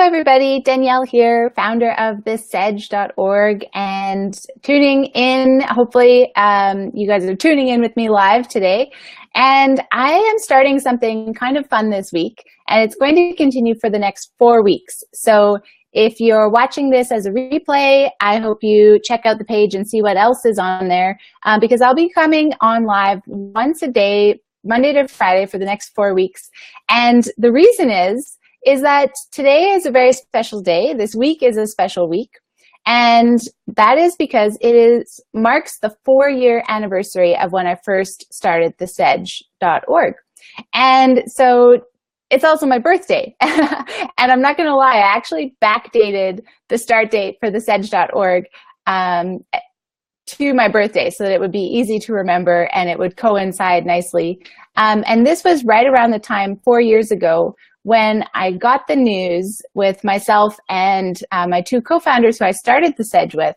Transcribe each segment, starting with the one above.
everybody. Danielle here, founder of Sedge.org, and tuning in. Hopefully, you guys are tuning in with me live today. And I am starting something kind of fun this week, and it's going to continue for the next 4 weeks. So if you're watching this as a replay, I hope you check out the page and see what else is on there, because I'll be coming on live once a day, Monday to Friday, for the next 4 weeks. And the reason is that today is a very special day. This week is a special week. And that is because it marks the 4-year anniversary of when I first started the Sedge.org. And so it's also my birthday. And I'm not going to lie, I actually backdated the start date for the Sedge.org to my birthday so that it would be easy to remember and it would coincide nicely. And this was right around the time 4 years ago when I got the news with myself and my 2 co-founders who I started the Sedge with,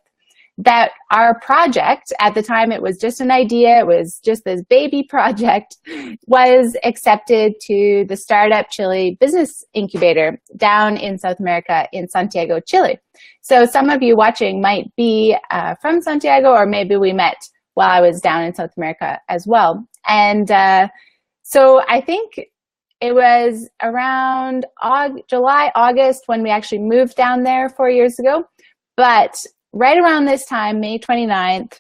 that our project, at the time it was just an idea, it was just this baby project, was accepted to the Startup Chile Business Incubator down in South America in Santiago, Chile. So some of you watching might be from Santiago, or maybe we met while I was down in South America as well. And so I think it was around July, August when we actually moved down there 4 years ago. But right around this time, May 29th,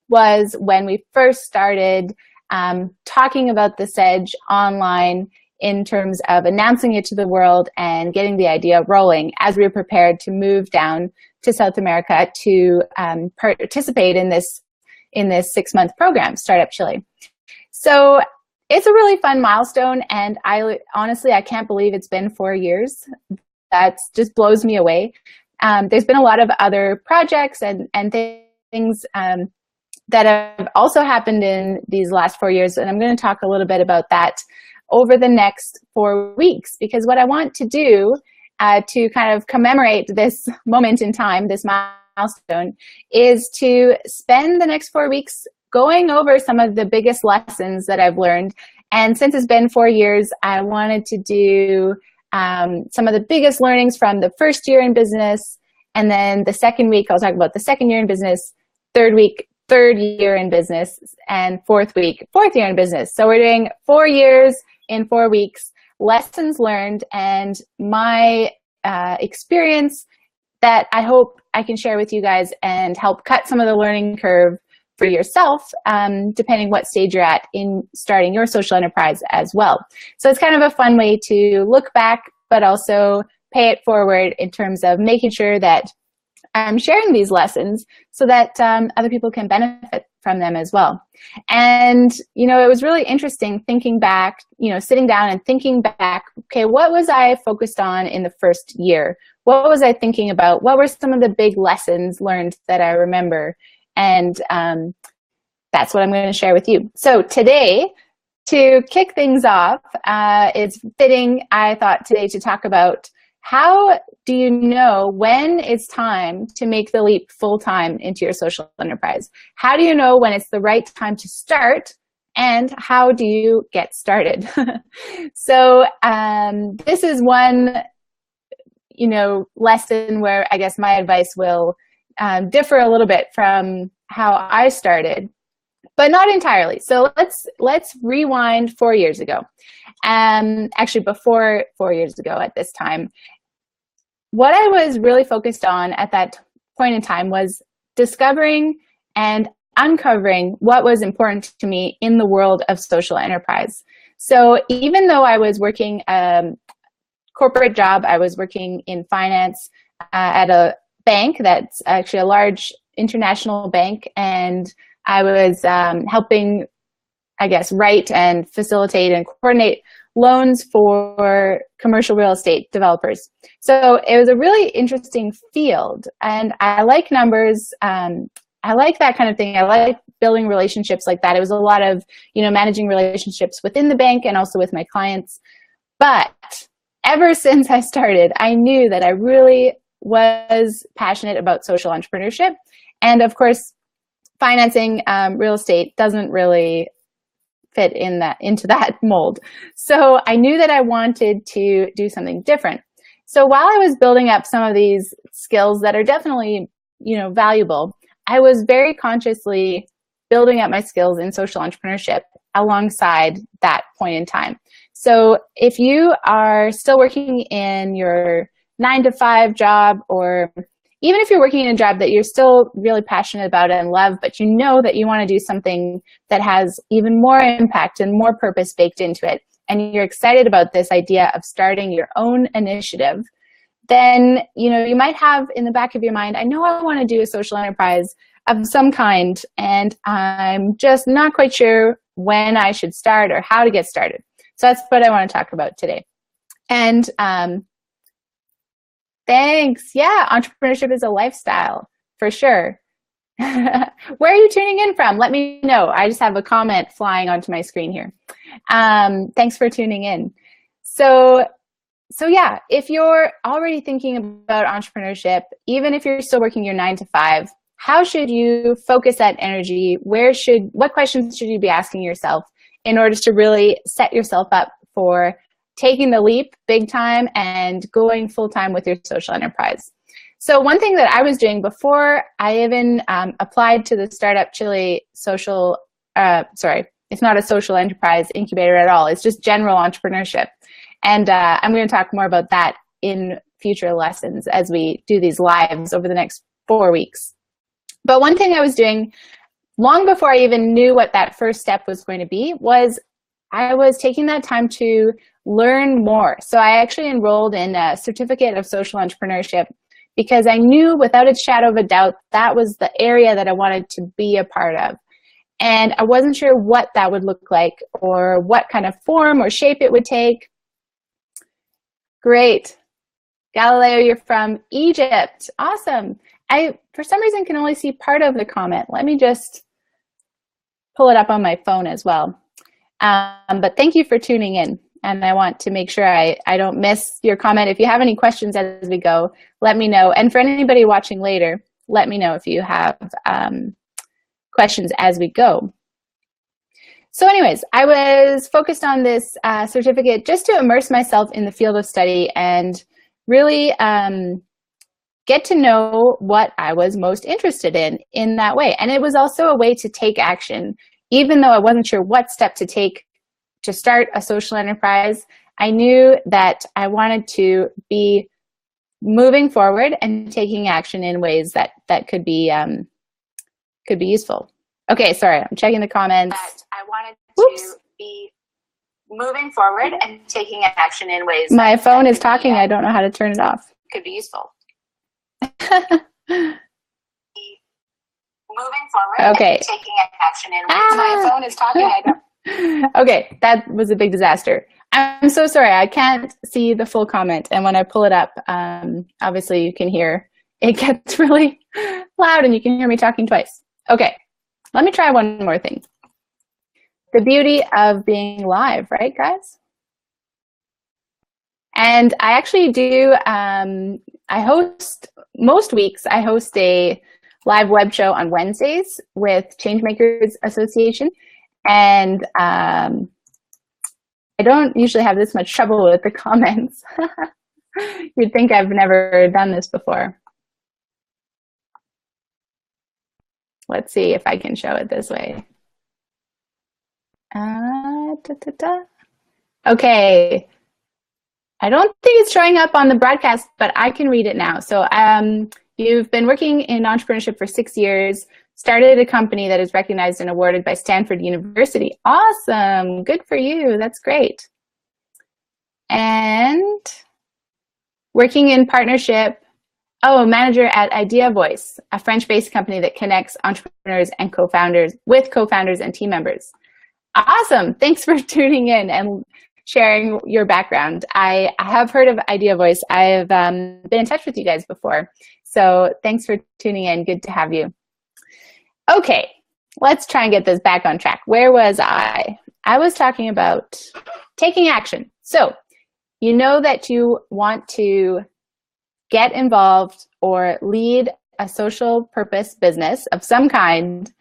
was when we first started talking about the Sedge online in terms of announcing it to the world and getting the idea rolling as we were prepared to move down to South America to participate in this 6-month program, Startup Chile. So it's a really fun milestone, and honestly, I can't believe it's been 4 years. That just blows me away. There's been a lot of other projects and things that have also happened in these last 4 years, and I'm going to talk a little bit about that over the next 4 weeks, because what I want to do to kind of commemorate this moment in time, this milestone, is to spend the next 4 weeks going over some of the biggest lessons that I've learned. And since it's been 4 years, I wanted to do some of the biggest learnings from the first year in business. And then the second week, I'll talk about the second year in business, third week, third year in business, and fourth week, fourth year in business. So we're doing 4 years in 4 weeks, lessons learned, and my experience that I hope I can share with you guys and help cut some of the learning curve for yourself, depending what stage you're at in starting your social enterprise as well. So it's kind of a fun way to look back, but also pay it forward in terms of making sure that I'm sharing these lessons so that other people can benefit from them as well. And, you know, it was really interesting thinking back, you know, sitting down and thinking back, okay, what was I focused on in the first year? What was I thinking about? What were some of the big lessons learned that I remember? And that's what I'm going to share with you. So today, to kick things off, it's fitting, I thought, today to talk about how do you know when it's time to make the leap full-time into your social enterprise? How do you know when it's the right time to start? And how do you get started? So this is one, you know, lesson where I guess my advice will differ a little bit from how I started, but not entirely. So let's rewind 4 years ago. Actually, before 4 years ago at this time, what I was really focused on at that point in time was discovering and uncovering what was important to me in the world of social enterprise. So even though I was working a corporate job, I was working in finance at a bank that's actually a large international bank, and I was helping, I guess, write and facilitate and coordinate loans for commercial real estate developers. So it was a really interesting field, and I like numbers. I like that kind of thing. I like building relationships like that. It was a lot of, you know, managing relationships within the bank and also with my clients. But ever since I started, I knew that I really was passionate about social entrepreneurship. And of course, financing real estate doesn't really fit into that mold. So I knew that I wanted to do something different. So while I was building up some of these skills that are definitely, valuable, I was very consciously building up my skills in social entrepreneurship alongside that point in time. So if you are still working in your 9-to-5 job, or even if you're working in a job that you're still really passionate about and love, but you know that you want to do something that has even more impact and more purpose baked into it, and you're excited about this idea of starting your own initiative, then you might have in the back of your mind, I know I want to do a social enterprise of some kind, and I'm just not quite sure when I should start or how to get started. So that's what I want to talk about today. And thanks. Yeah, entrepreneurship is a lifestyle, for sure. Where are you tuning in from? Let me know. I just have a comment flying onto my screen here. Thanks for tuning in. So yeah, if you're already thinking about entrepreneurship, even if you're still working your 9-to-5, how should you focus that energy? What questions should you be asking yourself in order to really set yourself up for taking the leap big time and going full time with your social enterprise? So one thing that I was doing before I even applied to the Startup Chile social, it's not a social enterprise incubator at all. It's just general entrepreneurship. And I'm going to talk more about that in future lessons as we do these lives over the next 4 weeks. But one thing I was doing long before I even knew what that first step was going to be was I was taking that time to learn more. So I actually enrolled in a certificate of social entrepreneurship because I knew without a shadow of a doubt that was the area that I wanted to be a part of. And I wasn't sure what that would look like or what kind of form or shape it would take. Great. Galileo, you're from Egypt. Awesome. I, for some reason, can only see part of the comment. Let me just pull it up on my phone as well. But thank you for tuning in. And I want to make sure I don't miss your comment. If you have any questions as we go, let me know. And for anybody watching later, let me know if you have questions as we go. So anyways, I was focused on this certificate just to immerse myself in the field of study and really get to know what I was most interested in that way. And it was also a way to take action. Even though I wasn't sure what step to take to start a social enterprise, I knew that I wanted to be moving forward and taking action in ways that could be useful. Okay, sorry, I'm checking the comments. I wanted to be moving forward and taking action in ways. My phone is talking. I don't know how to turn it off. Could be useful. Moving forward. Okay. And taking action in ways. My phone is talking. I don't. Okay, that was a big disaster. I'm so sorry. I can't see the full comment, and when I pull it up, obviously you can hear it gets really loud, and you can hear me talking twice. Okay, let me try one more thing. The beauty of being live, right, guys? And I actually do. I host most weeks. I host a live web show on Wednesdays with Changemakers Association. And I don't usually have this much trouble with the comments. You'd think I've never done this before. Let's see if I can show it this way. Okay. I don't think it's showing up on the broadcast, but I can read it now. So you've been working in entrepreneurship for 6 years, started a company that is recognized and awarded by Stanford University. Awesome. Good for you. That's great. And working in partnership, manager at Idea Voice, a French-based company that connects entrepreneurs and co-founders with co-founders and team members. Awesome. Thanks for tuning in and sharing your background. I have heard of Idea Voice. I've been in touch with you guys before. So thanks for tuning in. Good to have you. Okay, let's try and get this back on track. Where was I? I was talking about taking action. So you know that you want to get involved or lead a social purpose business of some kind.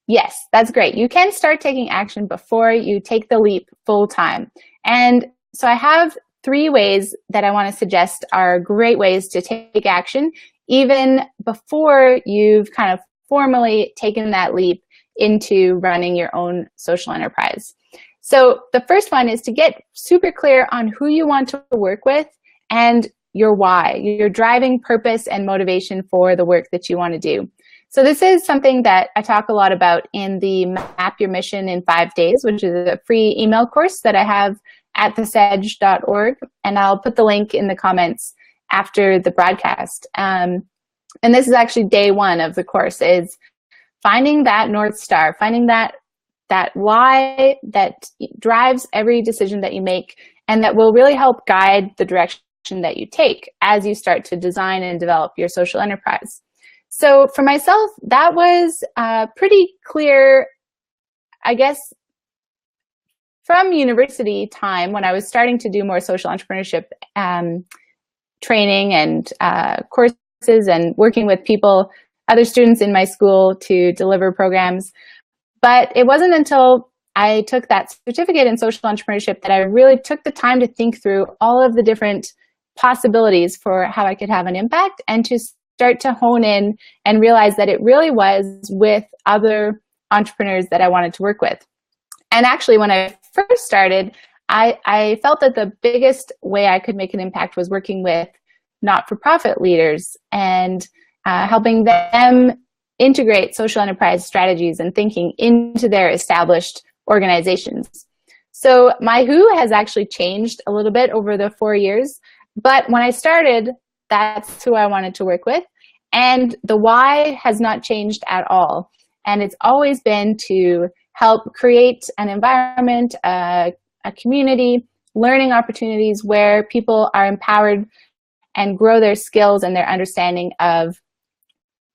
Yes, that's great. You can start taking action before you take the leap full time. And so I have 3 ways that I want to suggest are great ways to take action, even before you've kind of formally taken that leap into running your own social enterprise. So the first one is to get super clear on who you want to work with and your why, your driving purpose and motivation for the work that you want to do. So this is something that I talk a lot about in the Map Your Mission in 5 Days, which is a free email course that I have at thesedge.org, and I'll put the link in the comments after the broadcast. And this is actually day 1 of the course, is finding that North Star, finding that why that drives every decision that you make and that will really help guide the direction that you take as you start to design and develop your social enterprise. So for myself, that was pretty clear, I guess, from university time when I was starting to do more social entrepreneurship training and courses and working with people, other students in my school to deliver programs. But it wasn't until I took that certificate in social entrepreneurship that I really took the time to think through all of the different possibilities for how I could have an impact and to start to hone in and realize that it really was with other entrepreneurs that I wanted to work with. And actually, when I first started, I felt that the biggest way I could make an impact was working with not-for-profit leaders and helping them integrate social enterprise strategies and thinking into their established organizations. So my who has actually changed a little bit over the 4 years, but when I started, that's who I wanted to work with. And the why has not changed at all. And it's always been to help create an environment, a community, learning opportunities where people are empowered and grow their skills and their understanding of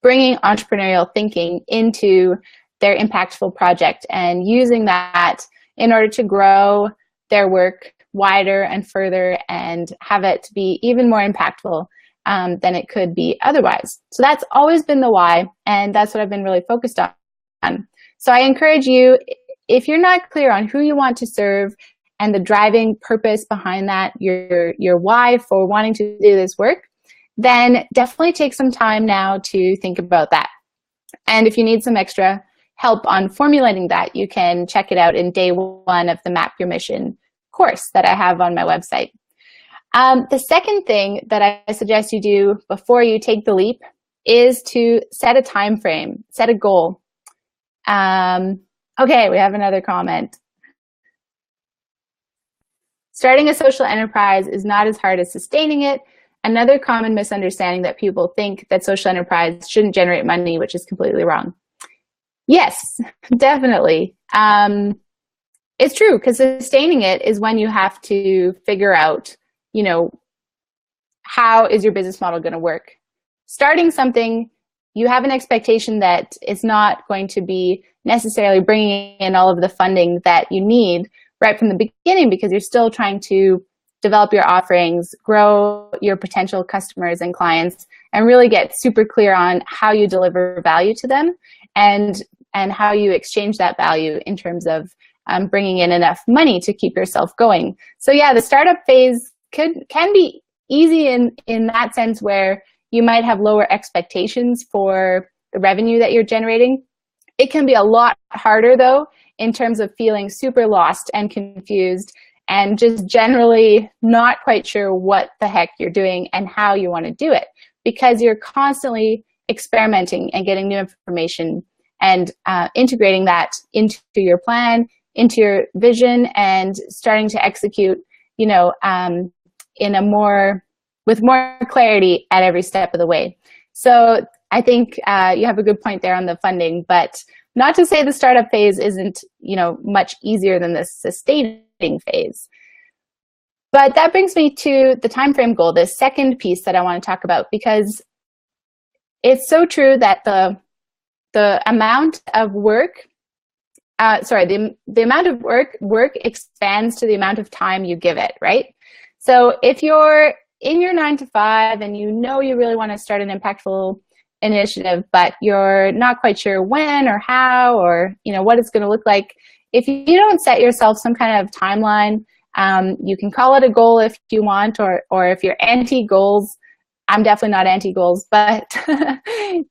bringing entrepreneurial thinking into their impactful project and using that in order to grow their work wider and further and have it be even more impactful than it could be otherwise. So that's always been the why, and that's what I've been really focused on. So I encourage you, if you're not clear on who you want to serve and the driving purpose behind that, your why for wanting to do this work, then definitely take some time now to think about that. And if you need some extra help on formulating that, you can check it out in day 1 of the Map Your Mission course that I have on my website. The second thing that I suggest you do before you take the leap is to set a time frame, set a goal. Okay, we have another comment. Starting a social enterprise is not as hard as sustaining it. Another common misunderstanding that people think that social enterprise shouldn't generate money, which is completely wrong. Yes, definitely. It's true, because sustaining it is when you have to figure out, how is your business model going to work? Starting something, you have an expectation that it's not going to be necessarily bringing in all of the funding that you need right from the beginning, because you're still trying to develop your offerings, grow your potential customers and clients, and really get super clear on how you deliver value to them and how you exchange that value in terms of bringing in enough money to keep yourself going. So yeah, the startup phase can be easy in that sense, where you might have lower expectations for the revenue that you're generating. It can be a lot harder though, in terms of feeling super lost and confused and just generally not quite sure what the heck you're doing and how you want to do it, because you're constantly experimenting and getting new information and integrating that into your plan, into your vision, and starting to execute, with more clarity at every step of the way. So I think you have a good point there on the funding, but not to say the startup phase isn't, much easier than the sustaining phase. But that brings me to the time frame goal, the second piece that I want to talk about, because it's so true that the amount of work, the amount of work expands to the amount of time you give it, right? So if you're in your 9-to-5 and you really want to start an impactful initiative, but you're not quite sure when or how or what it's going to look like, if you don't set yourself some kind of timeline You can call it a goal if you want, or if you're anti-goals. I'm definitely not anti-goals, but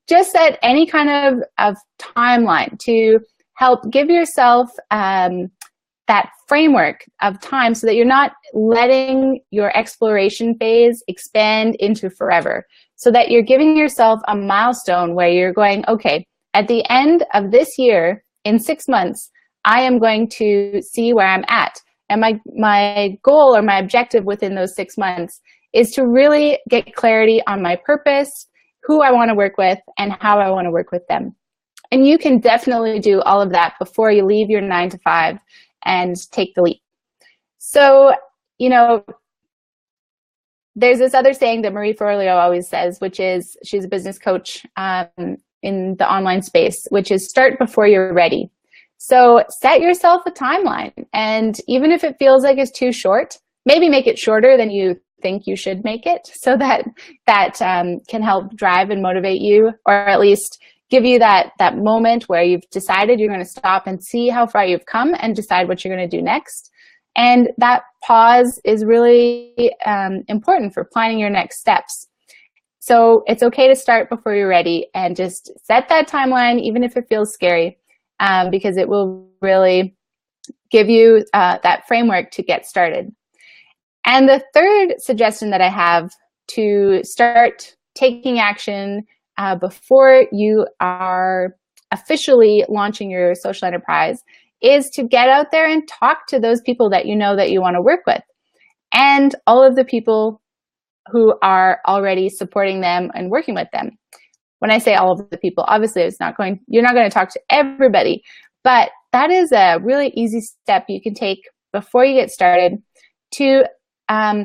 just set any kind of timeline to help give yourself that framework of time so that you're not letting your exploration phase expand into forever. So that you're giving yourself a milestone where you're going, okay, at the end of this year, in 6 months, I am going to see where I'm at. And my goal or my objective within those 6 months is to really get clarity on my purpose, who I want to work with, and how I want to work with them. And you can definitely do all of that before you leave your 9 to 5 and take the leap. So, you know, there's this other saying that Marie Forleo always says, which is, she's a business coach in the online space, which is start before you're ready. So set yourself a timeline. And even if it feels like it's too short, maybe make it shorter than you think you should make it, so that can help drive and motivate you, or at least give you that moment where you've decided you're going to stop and see how far you've come and decide what you're going to do next. And that pause is really important for planning your next steps. So it's okay to start before you're ready, and just set that timeline, even if it feels scary, because it will really give you that framework to get started. And the third suggestion that I have to start taking action before you are officially launching your social enterprise is to get out there and talk to those people that you know that you want to work with, and all of the people who are already supporting them and working with them. When I say all of the people, obviously you're not going to talk to everybody, but that is a really easy step you can take before you get started to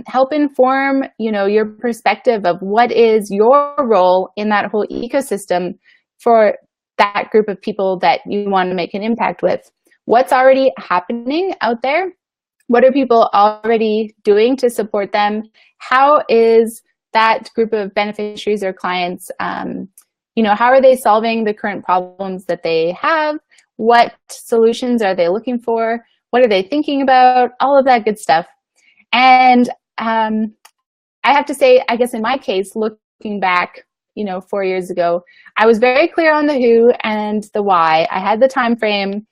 help inform, your perspective of what is your role in that whole ecosystem for that group of people that you want to make an impact with. What's already happening out there? What are people already doing to support them? How is that group of beneficiaries or clients, how are they solving the current problems that they have? What solutions are they looking for? What are they thinking about? All of that good stuff. And I have to say, I guess in my case, looking back, 4 years ago, I was very clear on the who and the why. I had the time frame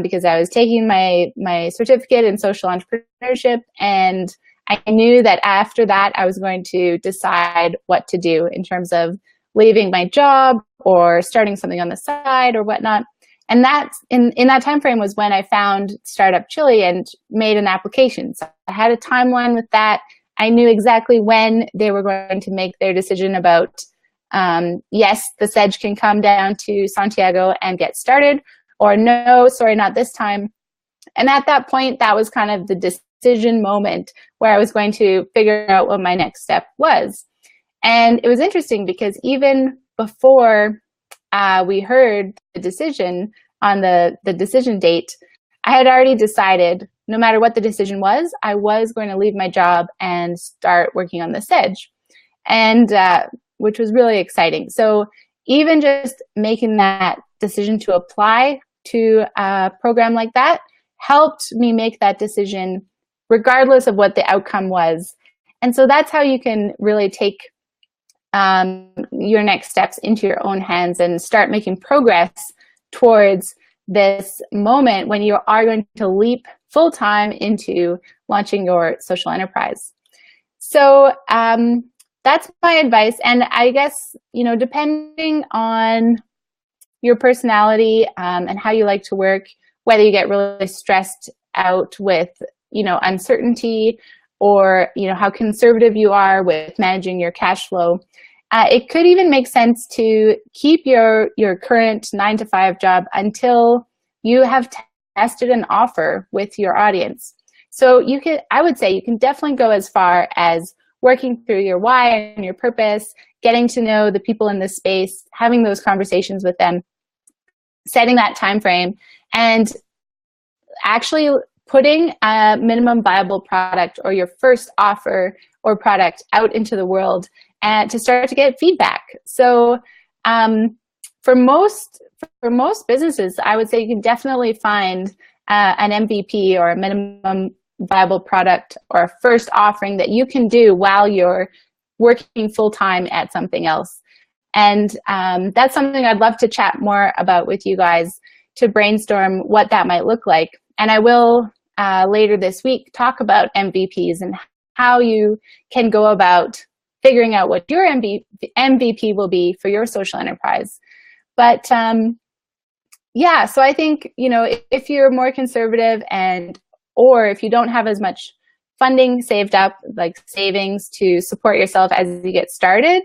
because I was taking my certificate in social entrepreneurship, and I knew that after that I was going to decide what to do in terms of leaving my job or starting something on the side or whatnot. And that in that time frame was when I found Startup Chile and made an application. So I had a timeline with that. I knew exactly when they were going to make their decision about, yes, the Sedge can come down to Santiago and get started, or no, sorry, not this time. And at that point, that was kind of the decision moment where I was going to figure out what my next step was. And it was interesting because even before we heard the decision on the decision date, I had already decided no matter what the decision was, I was going to leave my job and start working on the Sedge, and which was really exciting. So even just making that decision to apply to a program like that helped me make that decision regardless of what the outcome was. And so that's how you can really take your next steps into your own hands and start making progress towards this moment when you are going to leap full-time into launching your social enterprise. So that's my advice. And I guess, depending on your personality and how you like to work, whether you get really stressed out with, uncertainty, or, how conservative you are with managing your cash flow, it could even make sense to keep your current 9-to-5 job until you have tested an offer with your audience. So I would say you can definitely go as far as working through your why and your purpose, getting to know the people in this space, having those conversations with them, setting that time frame, and actually putting a minimum viable product or your first offer or product out into the world and to start to get feedback. So for most businesses, I would say you can definitely find an MVP or a minimum viable product or a first offering that you can do while you're working full-time at something else. And that's something I'd love to chat more about with you guys, to brainstorm what that might look like. And I will later this week talk about MVPs and how you can go about figuring out what your MVP will be for your social enterprise. But yeah, so I think, you know, if you're more conservative or if you don't have as much funding saved up, like savings to support yourself as you get started,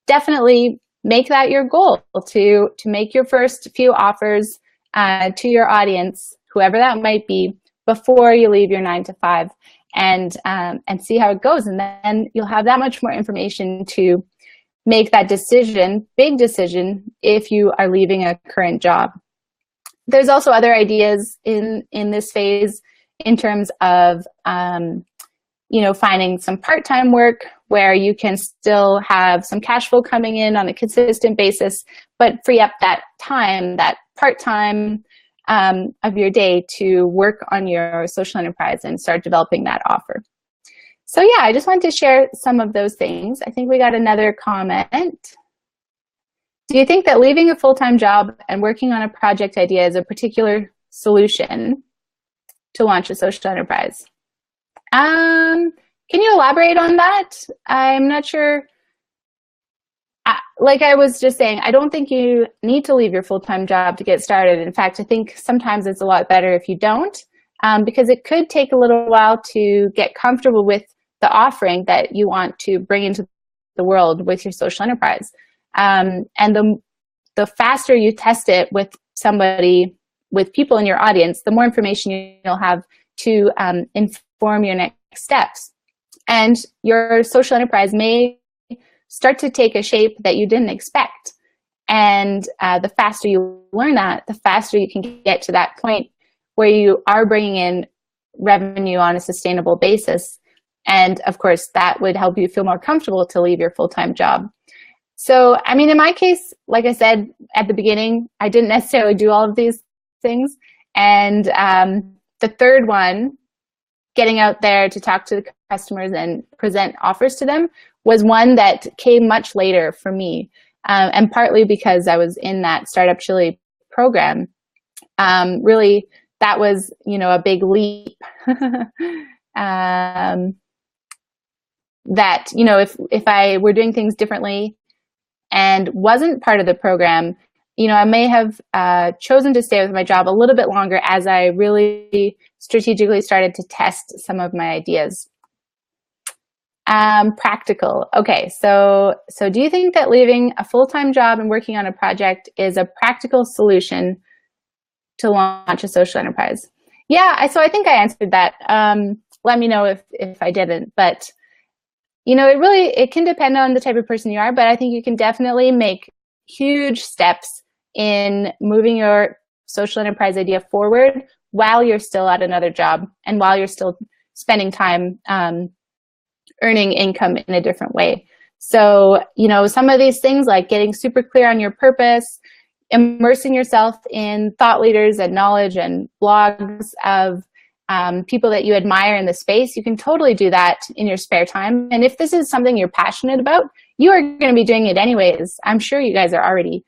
definitely make that your goal to make your first few offers to your audience, whoever that might be, before you leave your 9-to-5, and see how it goes. And then you'll have that much more information to make that decision, big decision, if you are leaving a current job. There's also other ideas in this phase in terms of, you know, finding some part-time work where you can still have some cash flow coming in on a consistent basis, but free up that time, that part-time of your day, to work on your social enterprise and start developing that offer. So yeah, I just wanted to share some of those things. I think we got another comment. Do you think that leaving a full-time job and working on a project idea is a particular solution to launch a social enterprise? Can you elaborate on that? I'm not sure. Like I was just saying, I don't think you need to leave your full-time job to get started. In fact, I think sometimes it's a lot better if you don't, because it could take a little while to get comfortable with the offering that you want to bring into the world with your social enterprise. And the faster you test it with somebody, with people in your audience, the more information you'll have to inform your next steps. And your social enterprise may start to take a shape that you didn't expect. And the faster you learn that, the faster you can get to that point where you are bringing in revenue on a sustainable basis. And of course, that would help you feel more comfortable to leave your full-time job. So, I mean, in my case, like I said at the beginning, I didn't necessarily do all of these things. And the third one, getting out there to talk to the customers and present offers to them, was one that came much later for me. And partly because I was in that Startup Chile program. Really, that was, you know, a big leap. That, you know, if I were doing things differently and wasn't part of the program, you know, I may have chosen to stay with my job a little bit longer as I really strategically started to test some of my ideas. Practical. Okay, so do you think that leaving a full-time job and working on a project is a practical solution to launch a social enterprise? Yeah, so I think I answered that. Let me know if I didn't, but you know, it can depend on the type of person you are, but I think you can definitely make huge steps in moving your social enterprise idea forward while you're still at another job and while you're still spending time earning income in a different way. So, you know, some of these things like getting super clear on your purpose, immersing yourself in thought leaders and knowledge and blogs of people that you admire in the space, you can totally do that in your spare time. And if this is something you're passionate about, you are going to be doing it anyways. I'm sure you guys are already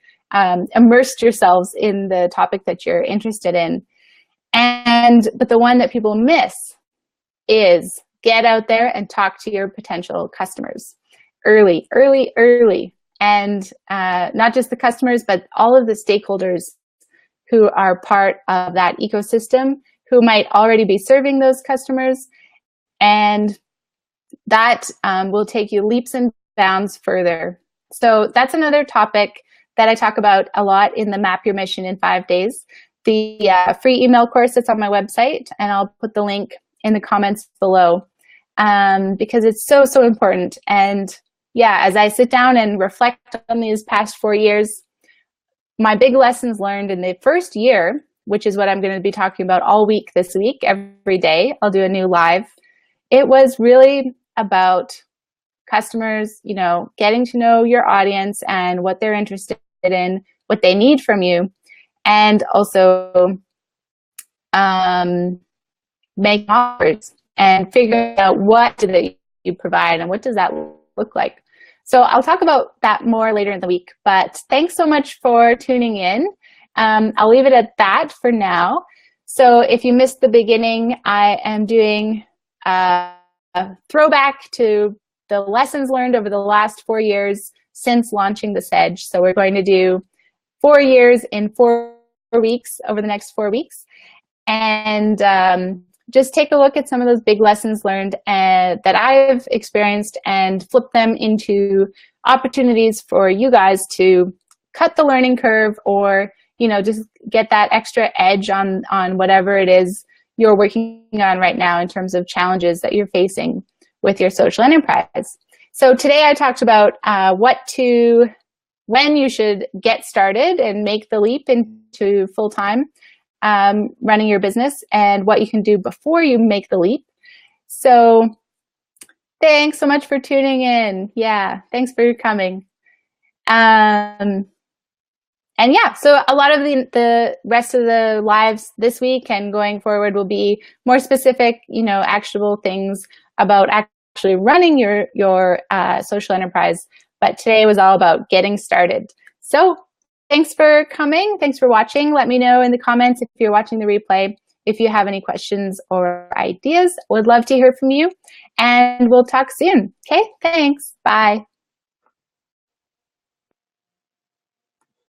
immersed yourselves in the topic that you're interested in. But the one that people miss is get out there and talk to your potential customers early. And not just the customers, but all of the stakeholders who are part of that ecosystem, who might already be serving those customers. And that will take you leaps and bounds further. So that's another topic that I talk about a lot in the Map Your Mission in 5 days, the free email course that's on my website, and I'll put the link in the comments below because it's so important. And yeah, as I sit down and reflect on these past 4 years, my big lessons learned in the first year, which is what I'm going to be talking about all week this week, every day, I'll do a new live. It was really about customers, you know, getting to know your audience and what they're interested in, what they need from you, and also make offers and figure out what do they you provide and what does that look like. So I'll talk about that more later in the week, but thanks so much for tuning in. I'll leave it at that for now. So if you missed the beginning, I am doing a throwback to the lessons learned over the last 4 years since launching the Sedge. So we're going to do 4 years in 4 weeks over the next 4 weeks. And just take a look at some of those big lessons learned that I've experienced and flip them into opportunities for you guys to cut the learning curve, or just get that extra edge on whatever it is you're working on right now in terms of challenges that you're facing with your social enterprise. So today I talked about when you should get started and make the leap into full-time running your business, and what you can do before you make the leap. So thanks so much for tuning in. Yeah, thanks for coming. And yeah, so a lot of the rest of the lives this week and going forward will be more specific, actionable things about actually running your social enterprise. But today was all about getting started. So thanks for coming. Thanks for watching. Let me know in the comments if you're watching the replay if you have any questions or ideas. Would love to hear from you, and we'll talk soon. Okay, thanks. Bye.